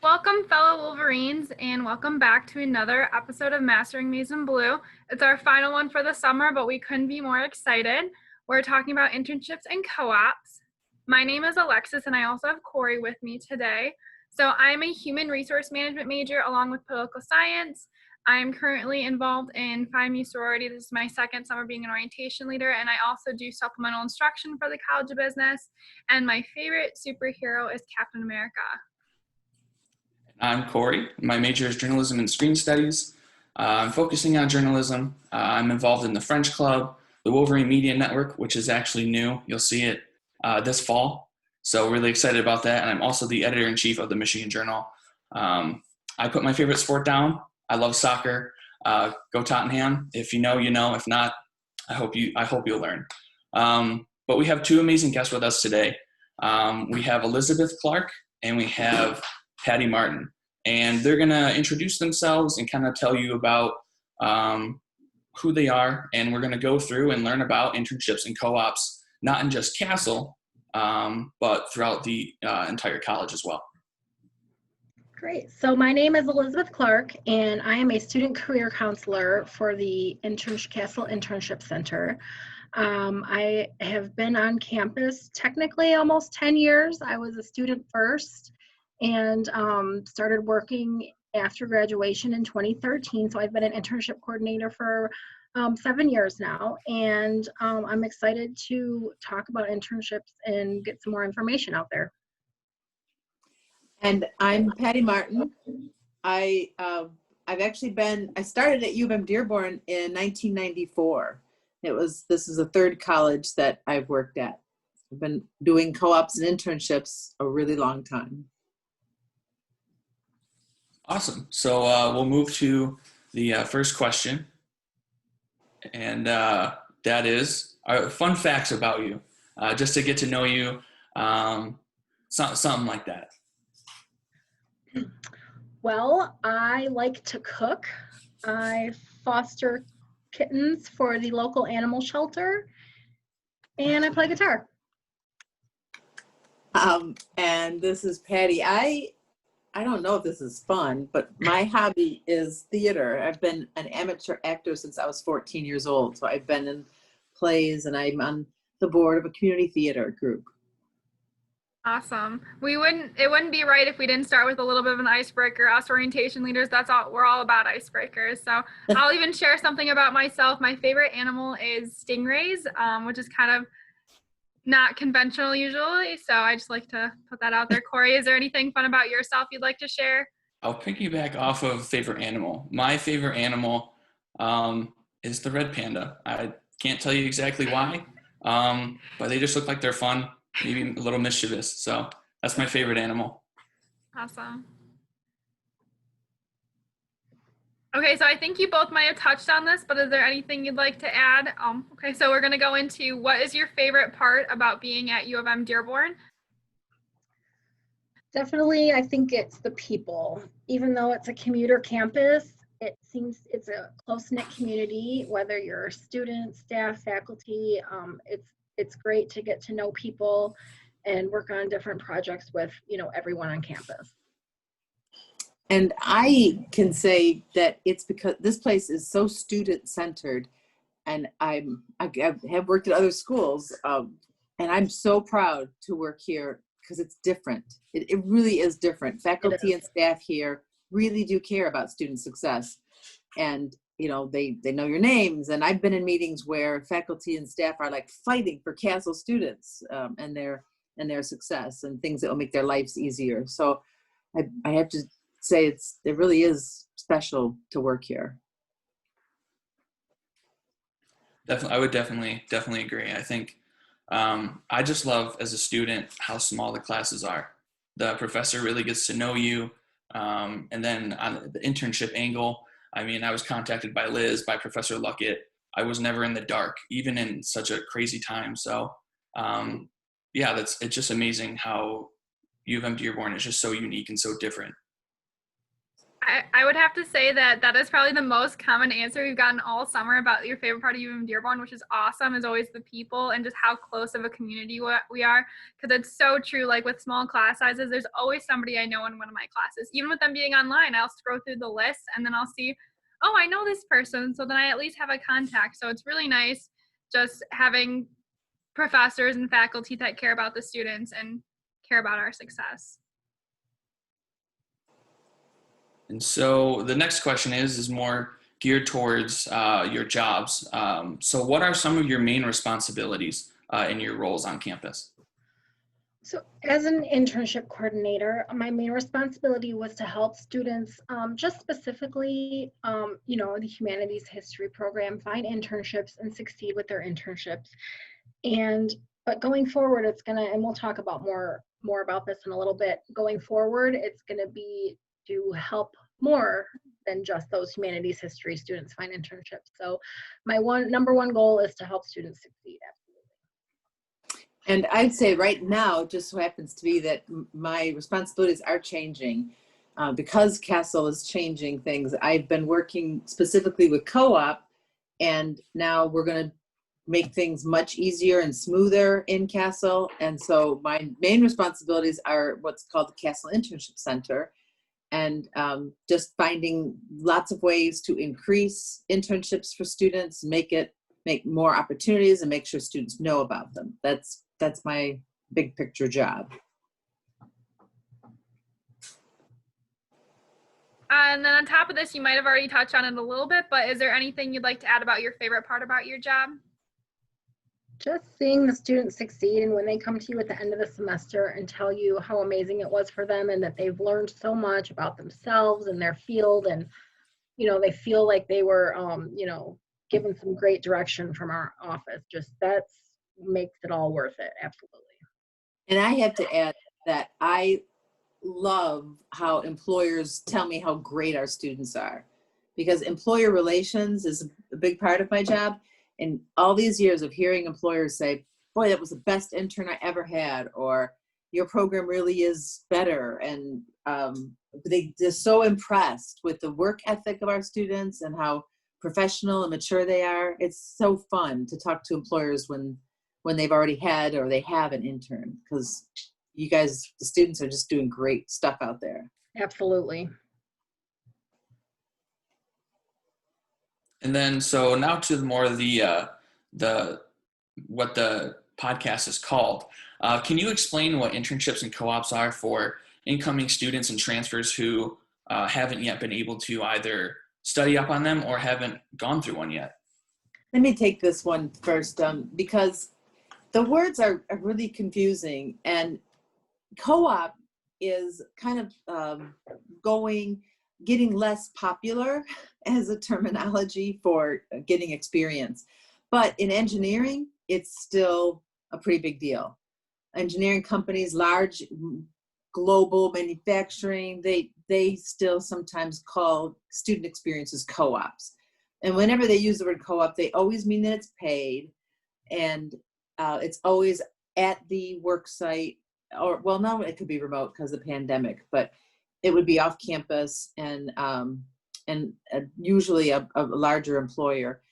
Welcome, fellow Wolverines, and welcome back to another episode of Mastering Maize and Blue. It's our final one for the summer, but we couldn't be more excited. We're talking about internships and co-ops. My name is Alexis, and I also have Corey with me today. So I'm a human resource management major along with political science. I'm currently involved in Phi Mu sorority. This is my second summer being an orientation leader, and I also do supplemental instruction for the College of Business. And my favorite superhero is Captain America. I'm Corey. My major is journalism and screen studies. I'm focusing on journalism. I'm involved in the French Club, the Wolverine Media Network, which is actually new. You'll see it this fall. So really excited about that. And I'm also the editor-in-chief of the Michigan Journal. I put my favorite sport down. I love soccer. Go Tottenham. If you know, you know. If not, I hope you'll learn. But we have two amazing guests with us today. We have Elizabeth Clark and we have Patti Martin, and they're going to introduce themselves and kind of tell you about who they are, and we're going to go through and learn about internships and co-ops, not in just Castle, but throughout the entire college as well. Great. So my name is Elizabeth Clark, and I am a student career counselor for the Castle Internship Center. I have been on campus technically almost 10 years. I was a student first and started working after graduation in 2013. So I've been an internship coordinator for 7 years now, and I'm excited to talk about internships and get some more information out there. And I'm Patti Martin. I started at UM-Dearborn in 1994. This is the third college that I've worked at. I've been doing co-ops and internships a really long time. Awesome. So we'll move to the first question, and that is fun facts about you, just to get to know you, something like that. Well, I like to cook. I foster kittens for the local animal shelter, and I play guitar. And this is Patti. I don't know if this is fun, but my hobby is theater. I've been an amateur actor since I was 14 years old. So I've been in plays, and I'm on the board of a community theater group. Awesome. It wouldn't be right if we didn't start with a little bit of an icebreaker. Us orientation leaders, we're all about icebreakers. So I'll even share something about myself. My favorite animal is stingrays, which is kind of not conventional usually. So I just like to put that out there. Corey, is there anything fun about yourself you'd like to share? I'll piggyback off of favorite animal. My favorite animal is the red panda. I can't tell you exactly why, but they just look like they're fun. Maybe a little mischievous. So that's my favorite animal. Awesome. Okay, so I think you both might have touched on this, but is there anything you'd like to add? Okay, so we're going to go into what is your favorite part about being at U of M Dearborn? Definitely, I think it's the people. Even though it's a commuter campus, it's a close-knit community, whether you're student, staff, faculty. It's great to get to know people and work on different projects with, everyone on campus. And I can say that it's because this place is so student-centered, and I have worked at other schools, and I'm so proud to work here because it's different. It really is different. Faculty and staff here really do care about student success, and they know your names. And I've been in meetings where faculty and staff are like fighting for Castle students and their success and things that will make their lives easier. So I have to say it really is special to work here. Definitely, I would definitely agree. I think I just love as a student how small the classes are. The professor really gets to know you, and then on the internship angle, I mean, I was contacted by Liz, by Professor Luckett. I was never in the dark, even in such a crazy time. So, it's just amazing how U of M Dearborn is just so unique and so different. I would have to say that that is probably the most common answer we've gotten all summer about your favorite part of UM-Dearborn, which is awesome, is always the people and just how close of a community we are. Because it's so true, like with small class sizes, there's always somebody I know in one of my classes. Even with them being online, I'll scroll through the list and then I'll see, oh, I know this person. So then I at least have a contact. So it's really nice just having professors and faculty that care about the students and care about our success. And so the next question is more geared towards your jobs. So what are some of your main responsibilities in your roles on campus? So as an internship coordinator, my main responsibility was to help students, just specifically, the humanities history program, find internships and succeed with their internships. But going forward, it's gonna, and we'll talk about more about this in a little bit. Going forward, it's gonna be to help more than just those humanities history students find internships. So my number one goal is to help students succeed. And I'd say right now, it just so happens to be that my responsibilities are changing. Because Castle is changing things, I've been working specifically with Co-op, and now we're going to make things much easier and smoother in Castle. And so my main responsibilities are what's called the Castle Internship Center, and just finding lots of ways to increase internships for students, make more opportunities, and make sure students know about them. That's my big picture job. And then on top of this, you might have already touched on it a little bit, but is there anything you'd like to add about your favorite part about your job? Just seeing the students succeed, and when they come to you at the end of the semester and tell you how amazing it was for them and that they've learned so much about themselves and their field, and they feel like they were given some great direction from our office, just that's makes it all worth it. Absolutely. And I have to add that I love how employers tell me how great our students are, because employer relations is a big part of my job. And all these years of hearing employers say, boy, that was the best intern I ever had, or your program really is better. And they're so impressed with the work ethic of our students and how professional and mature they are. It's so fun to talk to employers when they've already had or they have an intern, because you guys, the students, are just doing great stuff out there. Absolutely. And then, so now to more of the what the podcast is called. Can you explain what internships and co-ops are for incoming students and transfers who haven't yet been able to either study up on them or haven't gone through one yet? Let me take this one first, because the words are really confusing, and co-op is kind of getting less popular as a terminology for getting experience. But in engineering, it's still a pretty big deal. Engineering companies, large global manufacturing, they still sometimes call student experiences co-ops. And whenever they use the word co-op, they always mean that it's paid, and it's always at the work site, or, well, no, it could be remote because of the pandemic, but it would be off campus and usually a larger employer.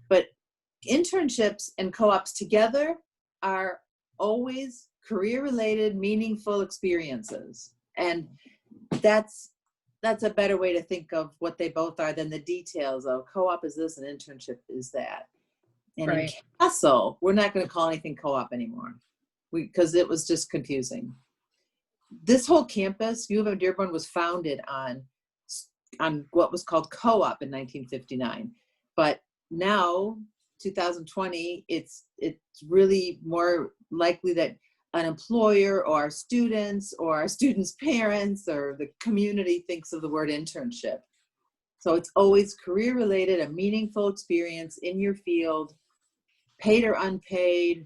But internships and co-ops together are always career-related, meaningful experiences. And that's a better way to think of what they both are than the details of co-op is this and internship is that. And right. In Castle, we're not going to call anything co-op anymore because it was just confusing. This whole campus, UM-Dearborn, was founded on what was called co-op in 1959. But now, 2020, it's really more likely that an employer or our students parents or the community thinks of the word internship. So it's always career related, a meaningful experience in your field, paid or unpaid,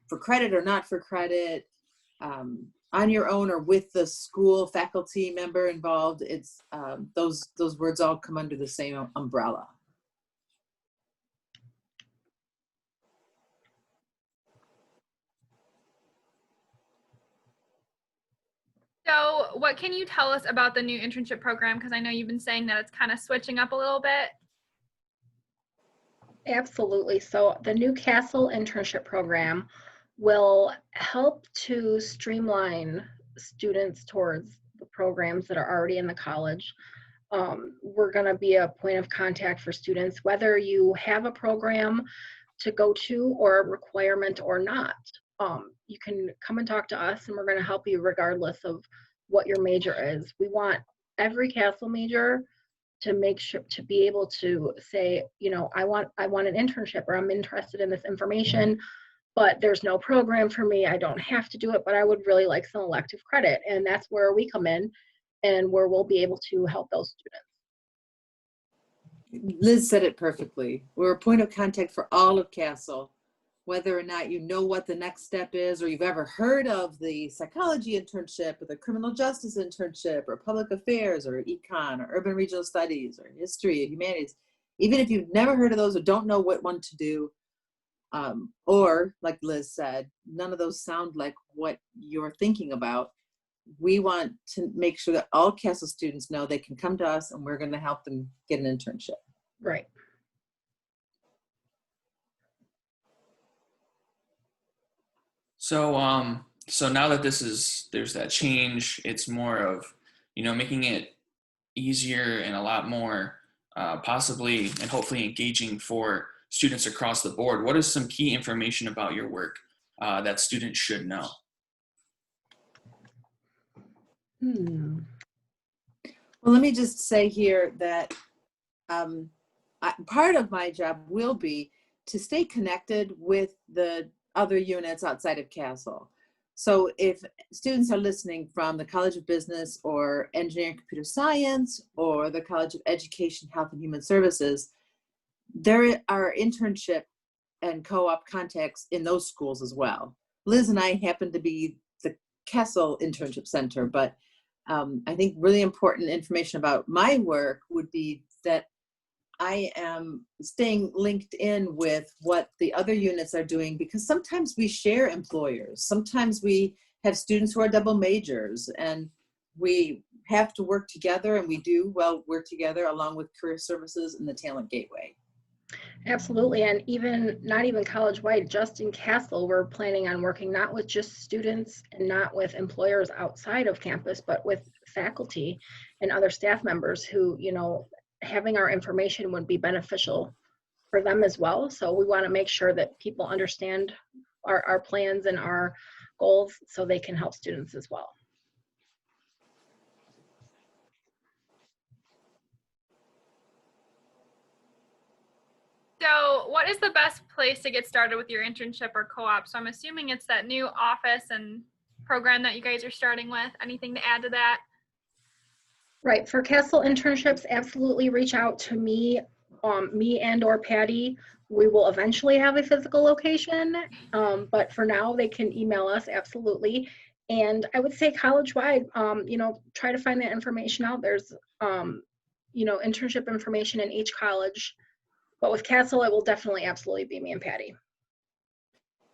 for credit or not for credit, on your own or with the school faculty member involved. It's those words all come under the same umbrella. So what can you tell us about the new internship program? Because I know you've been saying that it's kind of switching up a little bit. Absolutely. So the new Castle internship program will help to streamline students towards the programs that are already in the college. We're going to be a point of contact for students, whether you have a program to go to or a requirement or not. You can come and talk to us, and we're going to help you regardless of what your major is. We want every Castle major to make sure to be able to say, you know, I want an internship, or I'm interested in this information, but there's no program for me. I don't have to do it, but I would really like some elective credit. And that's where we come in, and where we'll be able to help those students. Liz said it perfectly. We're a point of contact for all of Castle, whether or not you know what the next step is, or you've ever heard of the psychology internship, or the criminal justice internship, or public affairs, or econ, or urban regional studies, or history, or humanities. Even if you've never heard of those or don't know what one to do, or like Liz said, none of those sound like what you're thinking about, we want to make sure that all Castle students know they can come to us, and we're going to help them get an internship. Right. So, so now that there's that change, it's more of, making it easier and a lot more possibly and hopefully engaging for students across the board. What is some key information about your work that students should know? Well, let me just say here that part of my job will be to stay connected with the other units outside of Castle. So if students are listening from the College of Business or Engineering Computer Science or the College of Education, Health and Human Services, there are internship and co-op contacts in those schools as well. Liz and I happen to be the Castle Internship Center, but I think really important information about my work would be that I am staying linked in with what the other units are doing, because sometimes we share employers. Sometimes we have students who are double majors, and we have to work together, and we do work together along with Career Services and the Talent Gateway. Absolutely. And not even college-wide, just in Castle, we're planning on working not with just students and not with employers outside of campus, but with faculty and other staff members who, having our information would be beneficial for them as well. So we want to make sure that people understand our plans and our goals so they can help students as well. So what is the best place to get started with your internship or co-op? So I'm assuming it's that new office and program that you guys are starting with. Anything to add to that? Right. For Castle internships, absolutely reach out to me and or Patti. We will eventually have a physical location, but for now they can email us, absolutely. And I would say college-wide, try to find that information out. There's, internship information in each college. But with Castle, it will definitely absolutely be me and Patti.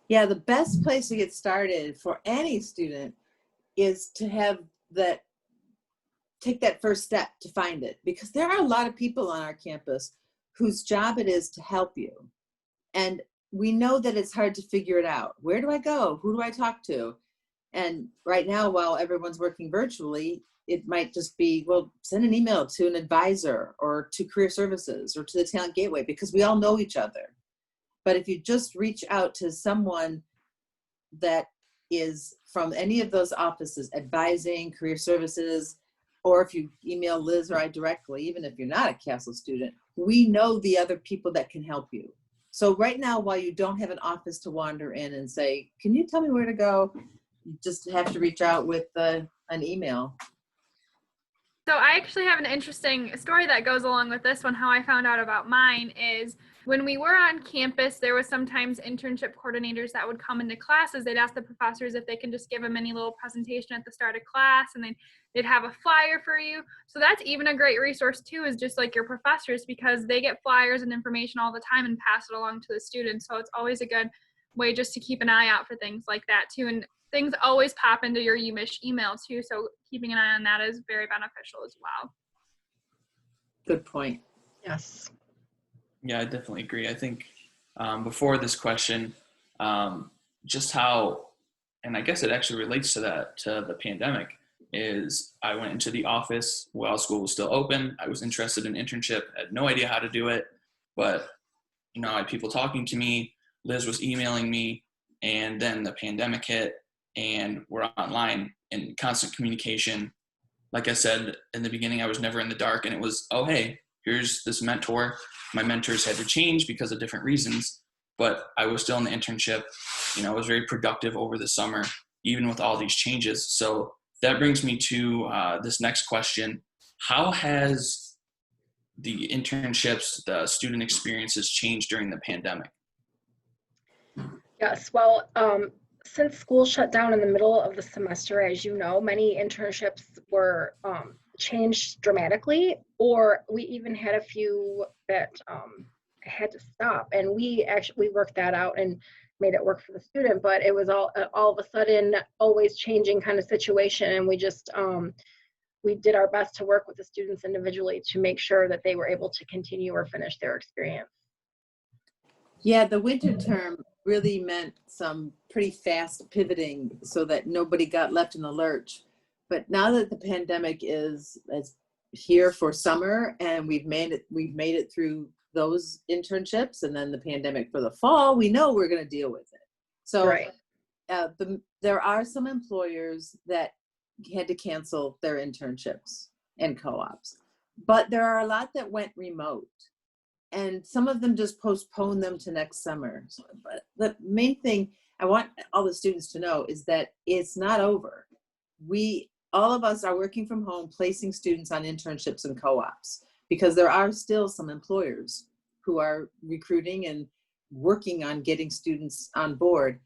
Yeah, the best place to get started for any student is to take that first step to find it, because there are a lot of people on our campus whose job it is to help you. And we know that it's hard to figure it out. Where do I go? Who do I talk to? And right now, while everyone's working virtually, it might just be, send an email to an advisor or to Career Services or to the Talent Gateway, because we all know each other. But if you just reach out to someone that is from any of those offices, advising, Career Services, or if you email Liz or I directly, even if you're not a Castle student, we know the other people that can help you. So right now, while you don't have an office to wander in and say, can you tell me where to go? You just have to reach out with an email. So I actually have an interesting story that goes along with this one. How I found out about mine is when we were on campus, there was sometimes internship coordinators that would come into classes. They'd ask the professors if they can just give them any little presentation at the start of class, and then they'd have a flyer for you. So that's even a great resource too, is just like your professors, because they get flyers and information all the time and pass it along to the students. So it's always a good way just to keep an eye out for things like that too. And things always pop into your UMich email too. So keeping an eye on that is very beneficial as well. Good point. Yes. Yeah, I definitely agree. I think before this question, just how, and I guess it actually relates to that, to the pandemic, is I went into the office while school was still open. I was interested in internship, had no idea how to do it, but I had people talking to me. Liz was emailing me, and then the pandemic hit, and we're online in constant communication. Like I said in the beginning, I was never in the dark, and it was, oh, hey, here's this mentor. My mentors had to change because of different reasons, but I was still in the internship. I was very productive over the summer, even with all these changes. So that brings me to this next question. How has the internships, the student experiences changed during the pandemic? Yes, well, since school shut down in the middle of the semester, as you know, many internships were changed dramatically, or we even had a few that had to stop, and we worked that out and made it work for the student, but it was all of a sudden always changing kind of situation, and we just we did our best to work with the students individually to make sure that they were able to continue or finish their experience. Yeah, the winter term really meant some pretty fast pivoting so that nobody got left in the lurch. But now that the pandemic is here for summer, and we've made it through those internships, and then the pandemic for the fall, we know we're going to deal with it. So Right. There are some employers that had to cancel their internships and co-ops, but there are a lot that went remote. And some of them just postponed them to next summer. But the main thing I want all the students to know is that it's not over. All of us are working from home, placing students on internships and co-ops, because there are still some employers who are recruiting and working on getting students on board.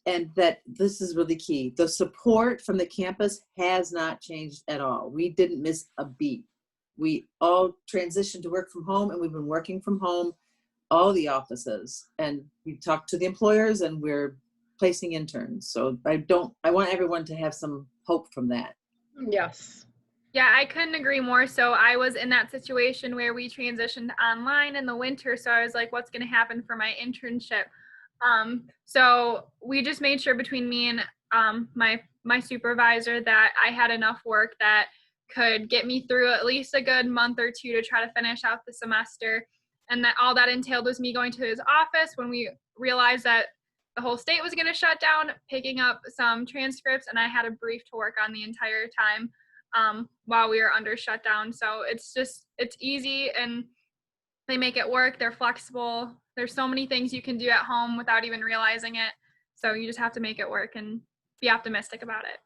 And that this is really key. The support from the campus has not changed at all. We didn't miss a beat. We all transitioned to work from home, and we've been working from home, all the offices, and we talked to the employers, and we're placing interns. So I want everyone to have some hope from that. Yes. Yeah, I couldn't agree more. So I was in that situation where we transitioned online in the winter. So I was like, what's going to happen for my internship? So we just made sure between me and my supervisor that I had enough work that could get me through at least a good month or two to try to finish out the semester. And that all that entailed was me going to his office when we realized that the whole state was going to shut down, picking up some transcripts, and I had a brief to work on the entire time while we were under shutdown. So it's easy, and they make it work. They're flexible. There's so many things you can do at home without even realizing it. So you just have to make it work and be optimistic about it.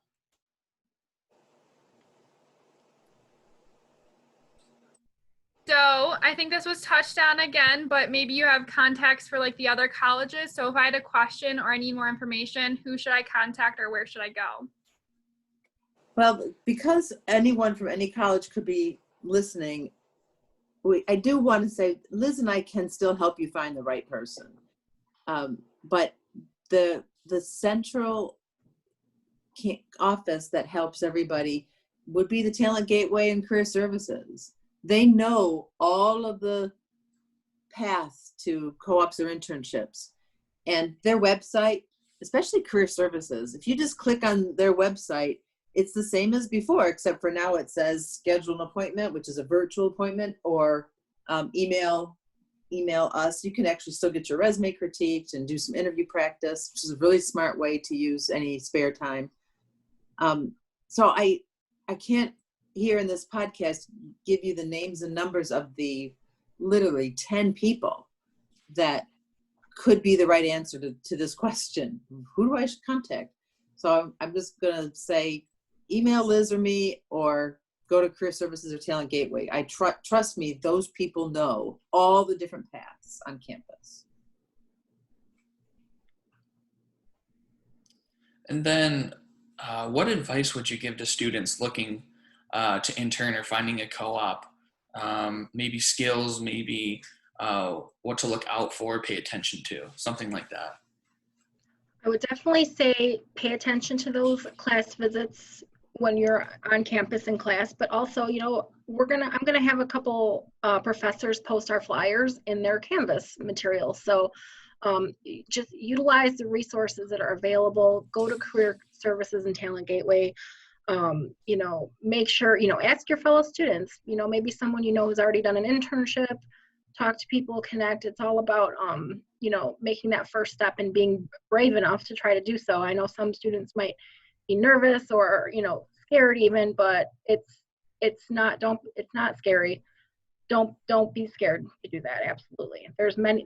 So I think this was touched on again, but maybe you have contacts for like the other colleges. So if I had a question or I need more information, who should I contact or where should I go? Well, because anyone from any college could be listening, I do want to say Liz and I can still help you find the right person. But the central office that helps everybody would be the Talent Gateway and Career Services. They know all of the paths to co-ops or internships, and their website, especially Career Services, if you just click on their website, it's the same as before, except for now it says schedule an appointment, which is a virtual appointment, or email us. You can actually still get your resume critiqued and do some interview practice, which is a really smart way to use any spare time. So I can't here in this podcast give you the names and numbers of the literally 10 people that could be the right answer to this question. Who do I contact? So I'm just gonna say email Liz or me, or go to Career Services or Talent Gateway. Trust me, those people know all the different paths on campus. And then what advice would you give to students looking to intern or finding a co-op? Maybe skills, maybe what to look out for, pay attention to, something like that. I would definitely say pay attention to those class visits when you're on campus in class, but also, you know, I'm gonna have a couple professors post our flyers in their Canvas materials. So just utilize the resources that are available. Go to Career Services and Talent Gateway. You know, make sure, you know, ask your fellow students, you know, maybe someone you know who's already done an internship, talk to people, connect. It's all about, you know, making that first step and being brave enough to try to do so. I know some students might be nervous or, you know, scared even, but it's not scary. Don't be scared to do that. Absolutely.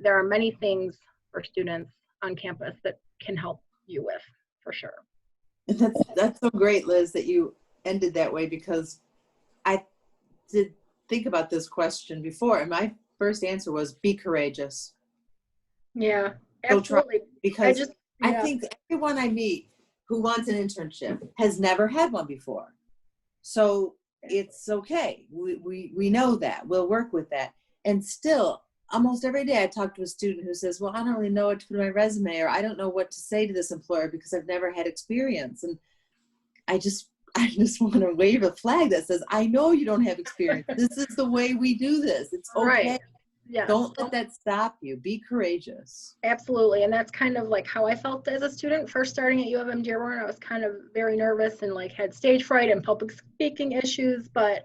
There are many things for students on campus that can help you with, for sure. That's so great, Liz, that you ended that way, because I did think about this question before, and my first answer was be courageous. Yeah, absolutely. Because I think everyone I meet who wants an internship has never had one before. So it's okay. We know that. We'll work with that. And still, almost every day I talk to a student who says, well, I don't really know what to put in my resume, or I don't know what to say to this employer because I've never had experience. And I just want to wave a flag that says, I know you don't have experience. This is the way we do this. It's okay. Right. Yeah. Don't let that stop you. Be courageous. Absolutely. And that's kind of like how I felt as a student first starting at UM-Dearborn. I was kind of very nervous and like had stage fright and public speaking issues, but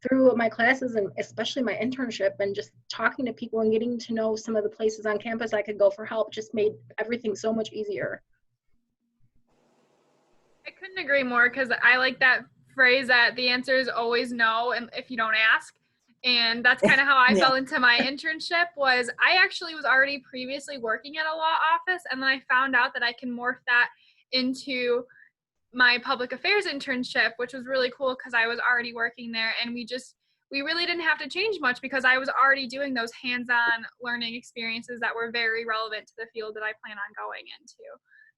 through my classes and especially my internship and just talking to people and getting to know some of the places on campus I could go for help just made everything so much easier. I couldn't agree more, because I like that phrase that the answer is always no, and if you don't ask. And that's kind of how I fell into my internship. Was I actually was already previously working at a law office, and then I found out that I can morph that into my public affairs internship, which was really cool because I was already working there, and we really didn't have to change much because I was already doing those hands-on learning experiences that were very relevant to the field that I plan on going into.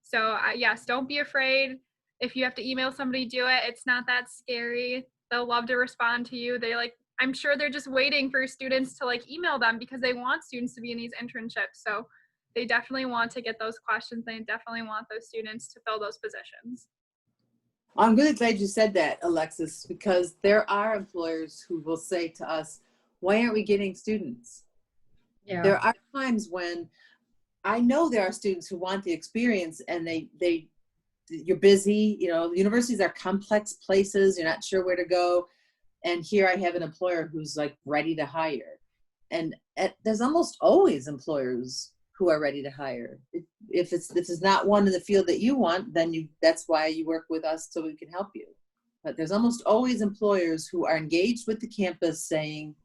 So yes, don't be afraid. If you have to email somebody, do it. It's not that scary. They'll love to respond to you. I'm sure they're just waiting for students to email them because they want students to be in these internships. So they definitely want to get those questions. They definitely want those students to fill those positions. I'm really glad you said that, Alexis, because there are employers who will say to us, why aren't we getting students? Yeah. There are times when I know there are students who want the experience and you're busy, you know, universities are complex places. You're not sure where to go. And here I have an employer who's ready to hire. And there's almost always employers who are ready to hire. If this is not one in the field that you want, then that's why you work with us, so we can help you. But there's almost always employers who are engaged with the campus saying,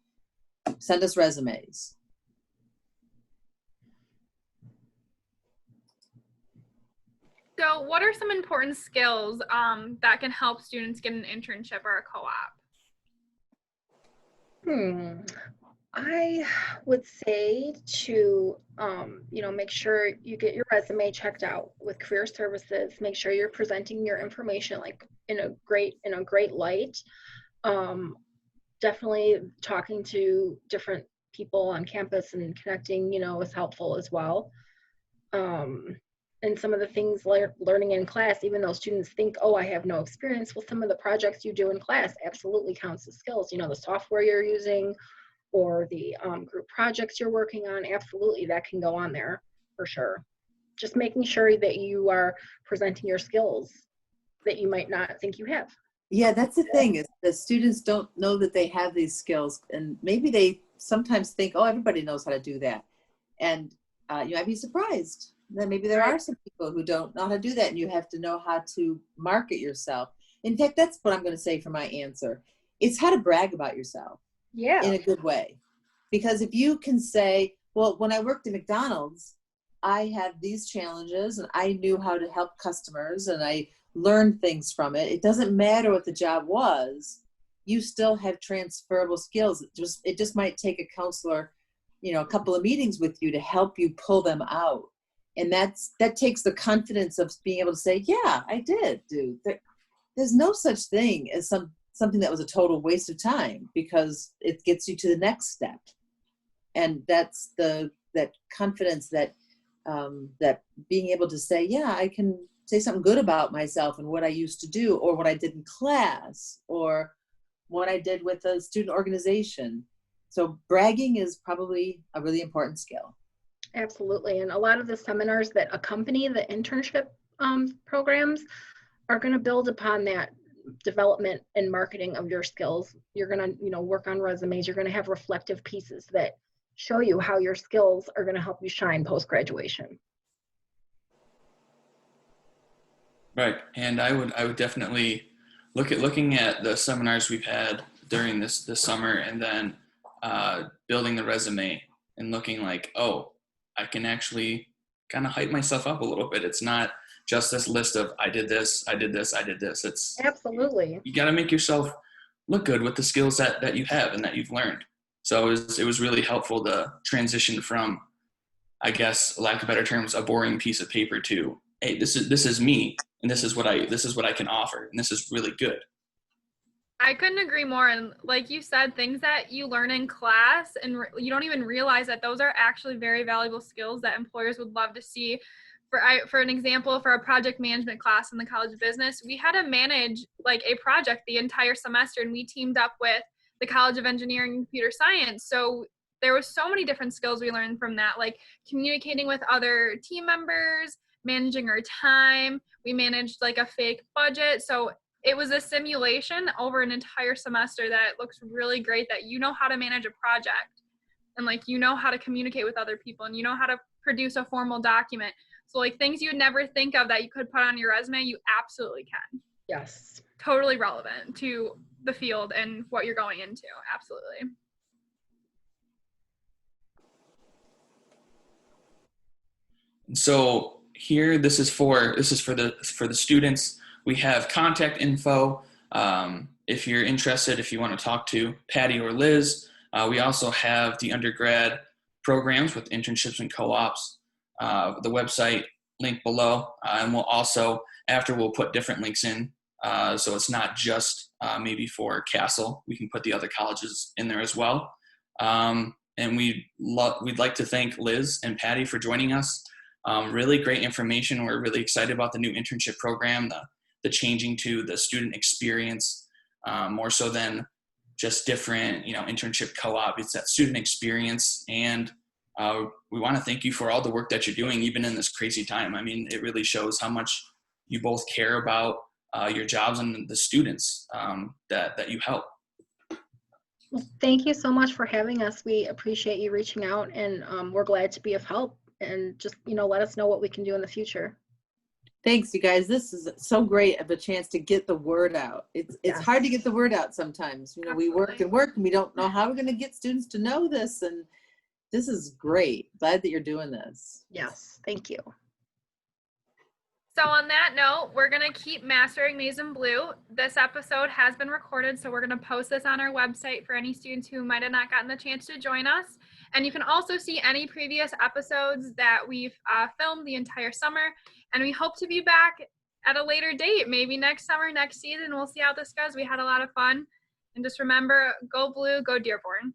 send us resumes. So what are some important skills that can help students get an internship or a co-op? I would say to, make sure you get your resume checked out with Career Services. Make sure you're presenting your information in a great light. Definitely talking to different people on campus and connecting, is helpful as well. And some of the things learning in class, even though students think, oh, I have no experience, well, some of the projects you do in class absolutely counts as skills. The software you're using or the group projects you're working on, absolutely, that can go on there for sure. Just making sure that you are presenting your skills that you might not think you have. Yeah, that's the thing, is the students don't know that they have these skills, and maybe they sometimes think, oh, everybody knows how to do that. And you might be surprised that maybe there are some people who don't know how to do that, and you have to know how to market yourself. In fact, that's what I'm going to say for my answer. It's how to brag about yourself. Yeah. In a good way. Because if you can say, well, when I worked at McDonald's, I had these challenges and I knew how to help customers and I learned things from it. It doesn't matter what the job was. You still have transferable skills. It just might take a counselor, a couple of meetings with you to help you pull them out. And that takes the confidence of being able to say, yeah, I did do. There's no such thing as something that was a total waste of time, because it gets you to the next step. And that's that confidence that that being able to say, yeah, I can say something good about myself and what I used to do, or what I did in class, or what I did with a student organization. So bragging is probably a really important skill. Absolutely. And a lot of the seminars that accompany the internship programs are going to build upon that development and marketing of your skills. You're going to, work on resumes. You're going to have reflective pieces that show you how your skills are going to help you shine post-graduation. Right. And I would definitely looking at the seminars we've had during this summer, and then building the resume and looking like, oh, I can actually kind of hype myself up a little bit. It's not just this list of I did this, I did this, I did this. It's absolutely, you got to make yourself look good with the skills that you have and that you've learned. So it was really helpful to transition from, I guess, lack of better terms, a boring piece of paper to, hey, this is me, and this is what I can offer, and this is really good. I couldn't agree more. And like you said, things that you learn in class and you don't even realize that those are actually very valuable skills that employers would love to see. For an example, for a project management class in the College of Business, we had to manage like a project the entire semester, and we teamed up with the College of Engineering and Computer Science. So there was so many different skills we learned from that, like communicating with other team members, managing our time. We managed like a fake budget. So it was a simulation over an entire semester that looks really great, that you know how to manage a project, and like you know how to communicate with other people, and you know how to produce a formal document. So like things you would never think of that you could put on your resume, you absolutely can. yes, Totally relevant to the field and what you're going into. Absolutely. So here, this is for the students. We have contact info. If you're interested, if you want to talk to Patti or Liz, we also have the undergrad programs with internships and co-ops. The website link below, and we'll also, we'll put different links in, so it's not just maybe for Castle. We can put the other colleges in there as well. And we'd like to thank Liz and Patti for joining us. Really great information. We're really excited about the new internship program, the changing to the student experience, more so than just different, internship co-op. It's that student experience, and we want to thank you for all the work that you're doing, even in this crazy time. I mean, it really shows how much you both care about your jobs and the students that you help. Well, thank you so much for having us. We appreciate you reaching out, and we're glad to be of help, and just, let us know what we can do in the future. Thanks, you guys. This is so great of a chance to get the word out. It's Yes. hard to get the word out sometimes. We work and we don't know how we're going to get students to know this, and this is great. Glad that you're doing this. Yes, thank you. So on that note, we're going to keep mastering Maize and Blue. This episode has been recorded, so we're going to post this on our website for any students who might have not gotten the chance to join us. And you can also see any previous episodes that we've filmed the entire summer. And we hope to be back at a later date, maybe next summer, next season. We'll see how this goes. We had a lot of fun. And just remember, go blue, go Dearborn.